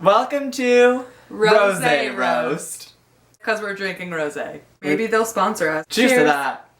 Welcome to Rosé Roast. Because we're drinking rosé. Maybe they'll sponsor us. Cheers to that.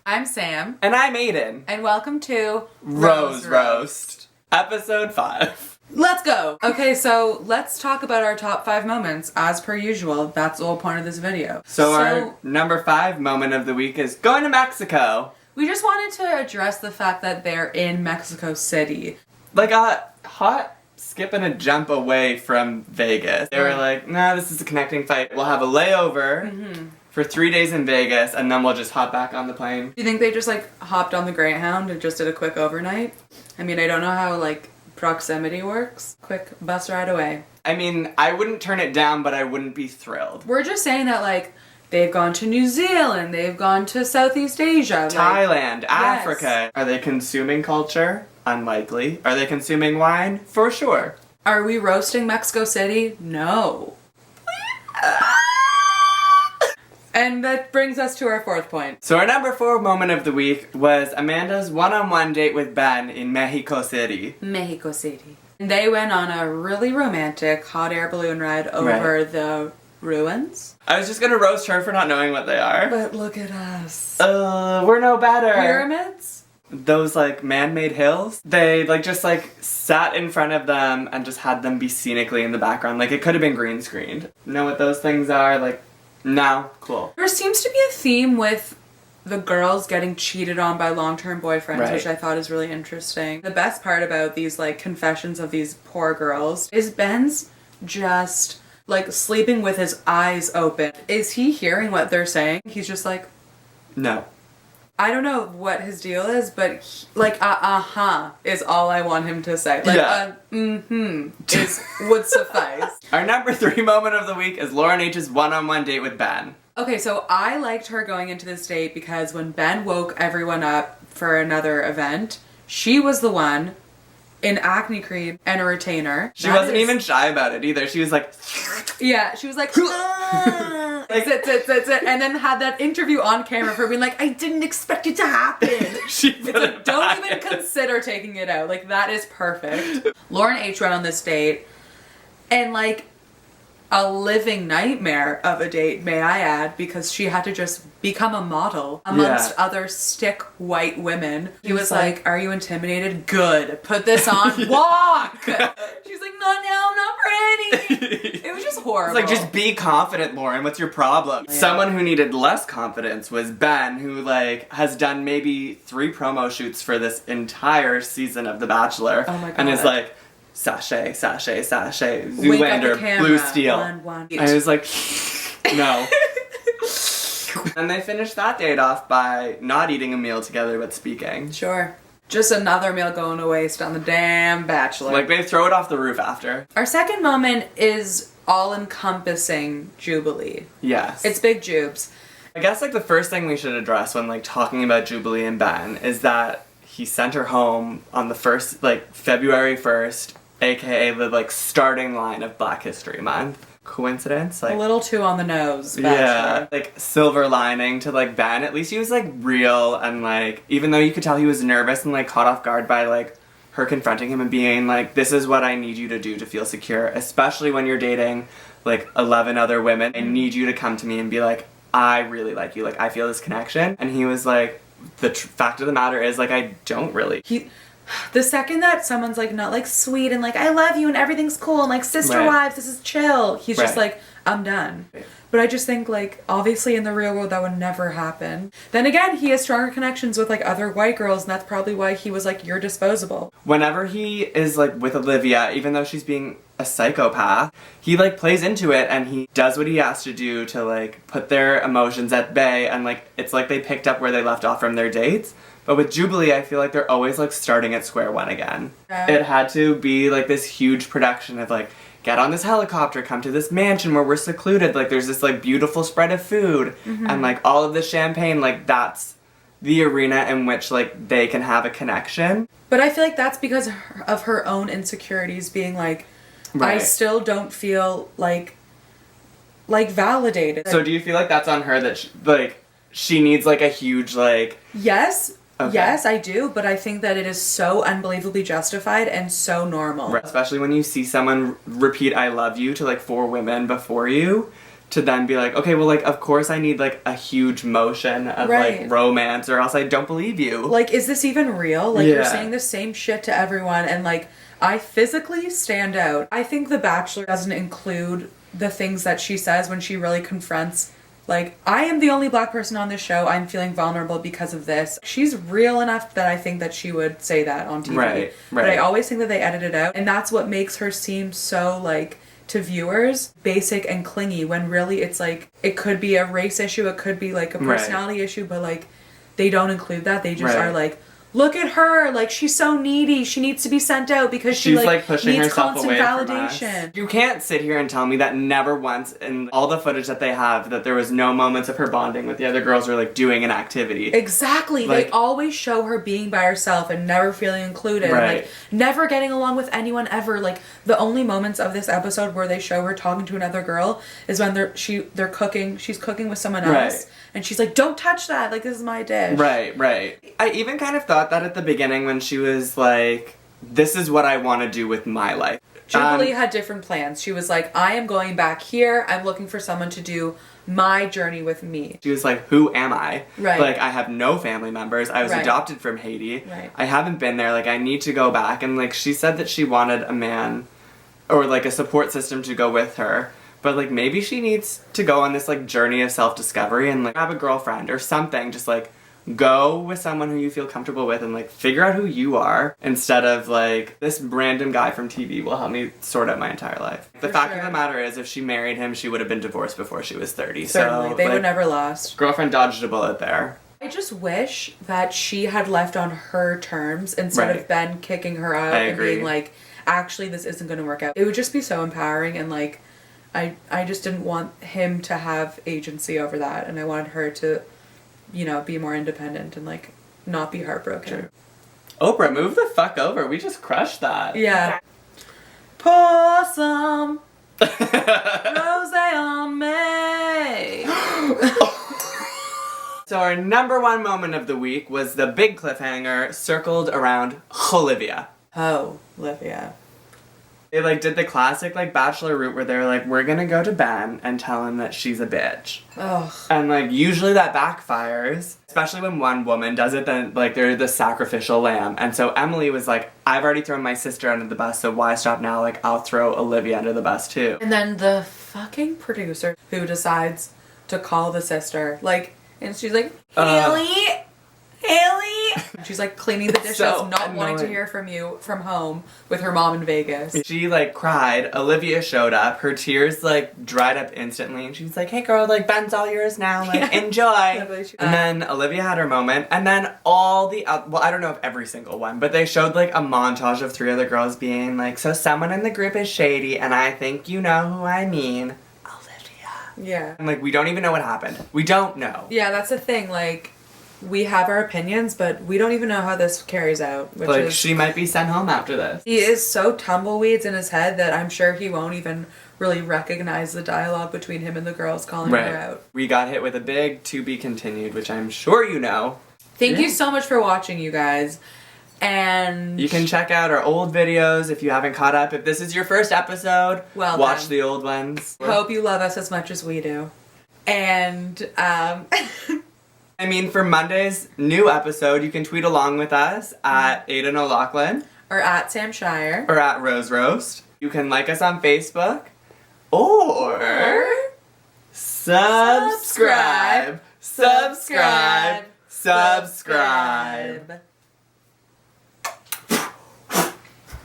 I'm Sam. And I'm Aidan. And welcome to Rose Roast. Episode 5. Let's go! Okay, so let's talk about our top 5 moments. As per usual, that's the whole point of this video. So our number 5 moment of the week is going to Mexico. We just wanted to address the fact that they're in Mexico City. Like a hot skip and a jump away from Vegas. They were like, nah, this is a connecting flight. We'll have a layover for 3 days in Vegas and then we'll just hop back on the plane. Do you think they just hopped on the Greyhound and just did a quick overnight? I mean, I don't know how proximity works. Quick bus ride away. I mean, I wouldn't turn it down, but I wouldn't be thrilled. We're just saying that they've gone to New Zealand, they've gone to Southeast Asia. Thailand, Africa. Are they consuming culture? Unlikely. Are they consuming wine? For sure. Are we roasting Mexico City? No. And that brings us to our 4th point. So our number 4 moment of the week was Amanda's one-on-one date with Ben in Mexico City. Mexico City. They went on a really romantic hot air balloon ride over the ruins. I was just gonna roast her for not knowing what they are. But look at us. We're no better. Pyramids? Those man-made hills. They just sat in front of them and just had them be scenically in the background. It could have been green screened. Know what those things are? No. Cool. There seems to be a theme with the girls getting cheated on by long-term boyfriends, which I thought is really interesting. The best part about these confessions of these poor girls is Ben's just sleeping with his eyes open. Is he hearing what they're saying? He's just no. I don't know what his deal is, but is all I want him to say. Would suffice. Our number 3 moment of the week is Lauren H's one-on-one date with Ben. Okay, so I liked her going into this date because when Ben woke everyone up for another event, she was the one in acne cream and a retainer. She wasn't even shy about it either. She was yeah, she was sit, and then had that interview on camera for being I didn't expect it to happen. Don't even consider taking it out. That is perfect. Lauren H went on this date, and a living nightmare of a date, may I add, because she had to just become a model amongst other stick white women. He was are you intimidated? Good. Put this on. Walk! She's not now, I'm not ready. It was just horrible. It's just be confident, Lauren. What's your problem? Yeah. Someone who needed less confidence was Ben, who has done maybe 3 promo shoots for this entire season of The Bachelor. Oh my God. And is sachet, sachet, sachet, Zoolander, blue steel. One. I was no. And they finished that date off by not eating a meal together but speaking. Sure. Just another meal going to waste on the damn Bachelor. They throw it off the roof after. Our second moment is all-encompassing Jubilee. Yes. It's big Jubes. I guess the first thing we should address when talking about Jubilee and Ben is that he sent her home on the first, February 1st, aka the starting line of Black History Month. Coincidence? A little too on the nose, Bachelor. Yeah. Silver lining to Ben. At least he was real and even though you could tell he was nervous and caught off guard by her confronting him and being this is what I need you to do to feel secure, especially when you're dating 11 other women. I need you to come to me and be I really like you. I feel this connection. And he was the fact of the matter is I don't really. The second that someone's not sweet and I love you and everything's cool and sister wives, this is chill, he's just I'm done. But I just think obviously in the real world that would never happen. Then again, he has stronger connections with other white girls, and that's probably why he was you're disposable. Whenever he is with Olivia, even though she's being a psychopath, he plays into it and he does what he has to do to put their emotions at bay, and it's they picked up where they left off from their dates. But with Jubilee, I feel they're always starting at square one again. It had to be this huge production of get on this helicopter, come to this mansion where we're secluded, there's this beautiful spread of food and all of this champagne. That's the arena in which they can have a connection. But I feel that's because of her own insecurities being I still don't feel validated. So do you feel that's on her that she needs a huge Yes. Okay. Yes, I do, but I think that it is so unbelievably justified and so normal. Right. Especially when you see someone repeat I love you to like 4 women before you, to then be like, okay, well, like, of course I need like a huge motion of like romance or else I don't believe you. Like, is this even real? Like, you're saying the same shit to everyone and like, I physically stand out. I think The Bachelor doesn't include the things that she says when she really confronts, like, I am the only black person on this show. I'm feeling vulnerable because of this. She's real enough that I think that she would say that on TV. Right. But I always think that they edit it out. And that's what makes her seem so, like, to viewers, basic and clingy, when really it's like, it could be a race issue, it could be like a personality issue, but like, they don't include that. They just are like, look at her, like, she's so needy, she needs to be sent out because she's like pushing needs herself constant away validation. From us. You can't sit here and tell me that never once in all the footage that they have that there was no moments of her bonding with the other girls or like doing an activity. Exactly. Like, they always show her being by herself and never feeling included. And, like, never getting along with anyone ever. Like, the only moments of this episode where they show her talking to another girl is when they're cooking, she's cooking with someone else. And she's like, don't touch that, like, this is my dish. Right. I even kind of thought that at the beginning when she was like, this is what I want to do with my life. Jubilee had different plans. She was like, I am going back here. I'm looking for someone to do my journey with me. She was like, who am I? Right. Like, I have no family members. I was adopted from Haiti. Right. I haven't been there. Like, I need to go back. And, like, she said that she wanted a man or, like, a support system to go with her. But, like, maybe she needs to go on this, like, journey of self-discovery and, like, have a girlfriend or something. Just, like, go with someone who you feel comfortable with and, like, figure out who you are instead of, like, this random guy from TV will help me sort out my entire life. The fact of the matter is, if she married him, she would have been divorced before she was 30. Certainly. So, they like, would never last. Girlfriend dodged a bullet there. I just wish that she had left on her terms instead of Ben kicking her out and being like, actually, this isn't going to work out. It would just be so empowering, and, like, I just didn't want him to have agency over that, and I wanted her to, you know, be more independent and, like, not be heartbroken. True. Oprah, move the fuck over. We just crushed that. Yeah. Pour some rosé on me. So our number 1 moment of the week was the big cliffhanger circled around Olivia. Oh, Olivia. They, like, did the classic, like, Bachelor route where they're like, we're gonna go to Ben and tell him that she's a bitch. Ugh. And, like, usually that backfires. Especially when one woman does it, then, like, they're the sacrificial lamb. And so Emily was like, I've already thrown my sister under the bus, so why stop now? Like, I'll throw Olivia under the bus, too. And then the fucking producer who decides to call the sister, like, and she's like, Haley! She's like cleaning the dishes, so not wanting to hear from you from home with her mom in Vegas. She, like, cried. Olivia showed up. Her tears, like, dried up instantly. And she's like, hey, girl, like, Ben's all yours now. Like, enjoy. And then Olivia had her moment. And then all the, well, I don't know if every single one, but they showed, like, a montage of 3 other girls being like, so someone in the group is shady, and I think you know who I mean. Olivia. Yeah. And, like, we don't even know what happened. We don't know. Yeah, that's the thing. Like, we have our opinions, but we don't even know how this carries out. Which like, is, she might be sent home after this. He is so tumbleweeds in his head that I'm sure he won't even really recognize the dialogue between him and the girls calling her out. We got hit with a big to be continued, which I'm sure you know. Thank you so much for watching, you guys. And you can check out our old videos if you haven't caught up. If this is your first episode, watch the old ones. Hope you love us as much as we do. And I mean, for Monday's new episode, you can tweet along with us at Aidan O'Loughlin. Or at Sam Shier. Or at Rose Roast. You can like us on Facebook. Or subscribe. Subscribe. Subscribe.